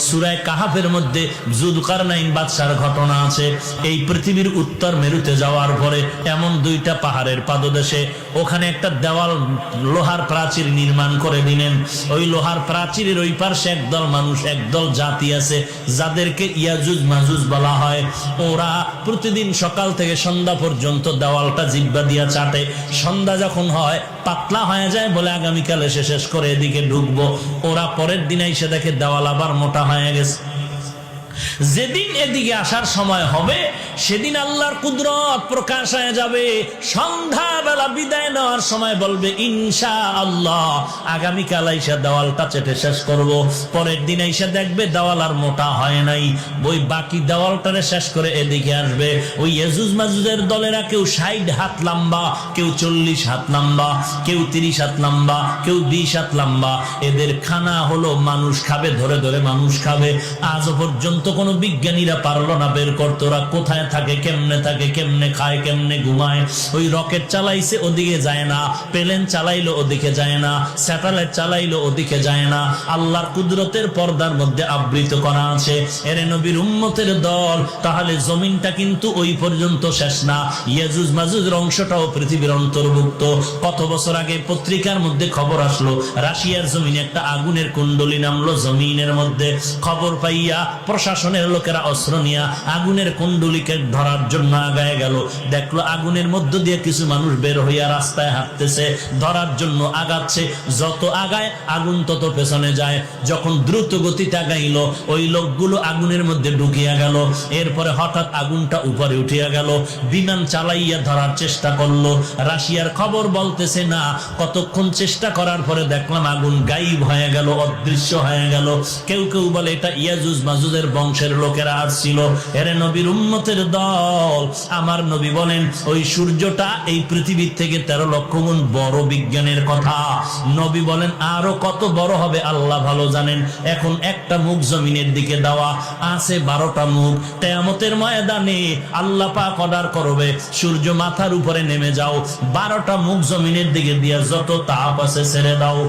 সূরা কাহাফের মধ্যে যুলকারনাইন বাদশার ঘটনা আছে। এই পৃথিবীর উত্তর মেরুতে যাওয়ার পরে এমন দুইটা পাহাড়ের পাদদেশে ওখানে একটা দেওয়াল লোহার প্রাচীর নির্মাণ করে দিলেন। ওই লোহার প্রাচীরের ওই পাশে একদল মানুষ, একদল জাতি আছে যাদেরকে ইয়াজুজ মাজুজ বলা হয়। ওরা প্রতিদিন সকাল থেকে সন্ধ্যা পর্যন্ত দেওয়ালটা জিহ্বা দিয়া চাটে। সন্ধ্যা যখন হয় পাতলা হয়ে যায় বলে আগামীকাল এসে শেষ করে এদিকে ঢুকবো। ওরা পরের দিন এসে দেখে দেওয়াল আবার মোটা হয়ে গেছে। যেদিন এদিকে আসার সময় হবে সেদিন আল্লাহর কুদরত প্রকাশ হয়ে যাবে। সন্ধ্যাবেলা বিদায় নেওয়ার সময় বলবে ইনশাআল্লাহ আগামীকাল আইসা দেওয়ালটা চেটে শেষ করব। পরের দিন আইসা দেখবে দেওয়াল আর মোটা হয় নাই, ওই বাকি দেওয়ালটারে শেষ করে এদিকে আসবে। ওই ইয়াজুজ মাজুজের দলেরা কেউ 60 হাত লম্বা, কেউ 40 হাত লম্বা, কেউ 30 হাত লম্বা, কেউ 20 হাত লম্বা। এদের খানা হলো মানুষ খাবে, ধরে ধরে মানুষ খাবে। আজ পর্যন্ত কোন বিজ্ঞানীরা পারলো না বের করতে ওরা কোথায় থাকে, কেমনে খায়, কেমনে ঘুমায়। ওই রকেট চালাইছে ওদিকে যায় না, প্লেন চালাইলো ওদিকে যায় না, স্যাটেলাইট চালাইলো ওদিকে যায় না। আল্লাহর কুদরতের পর্দার মধ্যে আবৃত করা আছে। এরে নবীর উম্মতের দল, তাহলে জমিনটা কিন্তু ওই পর্যন্ত শেষ না, ইয়াজুজ মাজুজের অংশটাও পৃথিবীর অন্তর্ভুক্ত। কত বছর আগে পত্রিকার মধ্যে খবর আসলো রাশিয়ার জমিনে একটা আগুনের কুণ্ডলী নামলো জমিনের মধ্যে। খবর পাইয়া প্রশাসনের লোকেরা অস্ত্র নিয়ে আগুনের কুণ্ডলীকে ধরার জন্য আগায় গেল। দেখলো আগুনের মধ্য দিয়ে কিছু মানুষ বের হইয়া রাস্তায় হাঁটতেছে, ধরার জন্য আগাচ্ছে। যত আগায় আগুন তত পেছনে যায়। যখন দ্রুত গতিতে আগাইল ওই লোকগুলো আগুনের মধ্যে ঢুকিয়া গেল। এরপরে হঠাৎ আগুনটা উপরে উঠিয়া গেল। বিমান চালাইয়া ধরার চেষ্টা করলো। রাশিয়ার খবর বলতেছে না, কতক্ষণ চেষ্টা করার পরে দেখলাম আগুন গায়েব হয়ে গেল, অদৃশ্য হয়ে গেল। কেউ কেউ বলে এটা ইয়াজুজ মাজুজের বংশের লোকেরা আসছিল। এরে নবীর উম্মতের দল, আমার নবী বলেন ওই সূর্যটা এই পৃথিবীর থেকে 13 লক্ষ গুণ বড়। বিজ্ঞানের কথা। নবী বলেন আরো কত বড় হবে আল্লাহ ভালো জানেন। এখন একটা মুখ জমিনের দিকে দেওয়া আছে, 12টা মুখ। কিয়ামতের ময়দানে আল্লাহ পাক অর্ডার করবে সূর্য মাথার উপরে নেমে যাও, 12টা মুখ জমিনের দিকে দিয়া যত তাপ আছে ছেড়ে দাও।